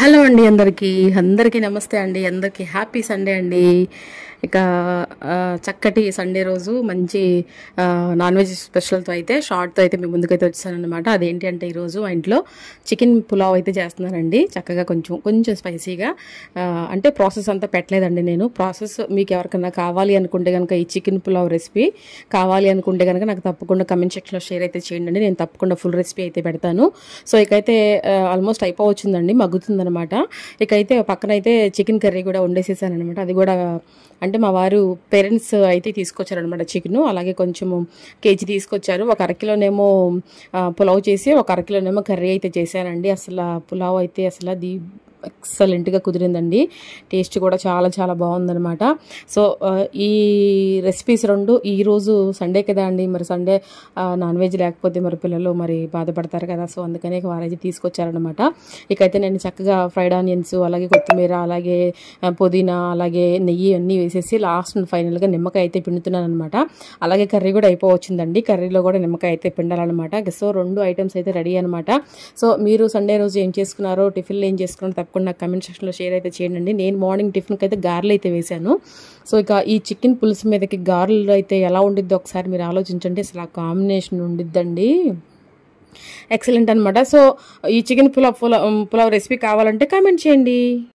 Hello అండి అందరికీ నమస్తే అండి. అందరికీ హ్యాపీ సండే అండి. ఇక చక్కటి సండే రోజు మంచి నాన్ వెజ్ స్పెషల్తో అయితే షార్ట్తో అయితే మీ ముందుకైతే వచ్చానమాట. అదేంటి అంటే ఈరోజు మా ఇంట్లో చికెన్ పులావ్ అయితే చేస్తున్నానండి. చక్కగా కొంచెం స్పైసీగా, అంటే ప్రాసెస్ అంతా పెట్టలేదండి నేను. ప్రాసెస్ మీకు ఎవరికైనా కావాలి అనుకుంటే కనుక, ఈ చికెన్ పులావ్ రెసిపీ కావాలి అనుకుంటే కనుక నాకు తప్పకుండా కమెంట్ సెక్షన్లో షేర్ అయితే చేయండి. నేను తప్పకుండా ఫుల్ రెసిపీ అయితే పెడతాను. సో ఇకైతే ఆల్మోస్ట్ అయిపోవచ్చిందండి, మగ్గుతుందనమాట. ఇకైతే పక్కనైతే చికెన్ కర్రీ కూడా వండేసేసాను అనమాట. అది కూడా అంటే మా వారు పేరెంట్స్ అయితే తీసుకొచ్చారనమాట చికెను. అలాగే కొంచెము కేజీ తీసుకొచ్చారు. ఒక అరకిలోనేమో పులావ్ చేసి, ఒక అరకిలోనేమో కర్రీ అయితే చేశానండి. అసలు పులావ్ అయితే అసలు ఎక్సలెంట్గా కుదిరిందండి. టేస్ట్ కూడా చాలా చాలా బాగుందనమాట. సో ఈ రెసిపీస్ రెండు ఈరోజు సండే కదా అండి, మరి సండే నాన్ వెజ్ లేకపోతే మరి పిల్లలు మరి బాధపడతారు కదా. సో అందుకనే వారైతే తీసుకొచ్చారనమాట. ఇకైతే నేను చక్కగా ఫ్రైడ్ ఆనియన్స్, అలాగే కొత్తిమీర, అలాగే పుదీనా, అలాగే నెయ్యి అన్నీ వేసేసి లాస్ట్ ఫైనల్గా నిమ్మకాయ అయితే పిండుతున్నాను అనమాట. అలాగే కర్రీ కూడా అయిపోవచ్చిందండి. కర్రీలో కూడా నిమ్మకాయ అయితే పిండాలన్నమాట. సో రెండు ఐటమ్స్ అయితే రెడీ అనమాట. సో మీరు సండే రోజు ఏం చేసుకున్నారో, టిఫిన్లు ఏం చేసుకున్నారో తప్పకుండా నాకు కమెంట్ సెక్షన్లో షేర్ అయితే చేయండి. నేను మార్నింగ్ టిఫిన్కి అయితే గారెలు అయితే వేశాను. సో ఇక ఈ చికెన్ పులుసు మీదకి గారెలు అయితే ఎలా ఉండిద్దో ఒకసారి మీరు ఆలోచించండి. అసలు ఆ కాంబినేషన్ ఉండిద్దండి, ఎక్సలెంట్ అనమాట. సో ఈ చికెన్ పులావ్ రెసిపీ కావాలంటే కామెంట్ చేయండి.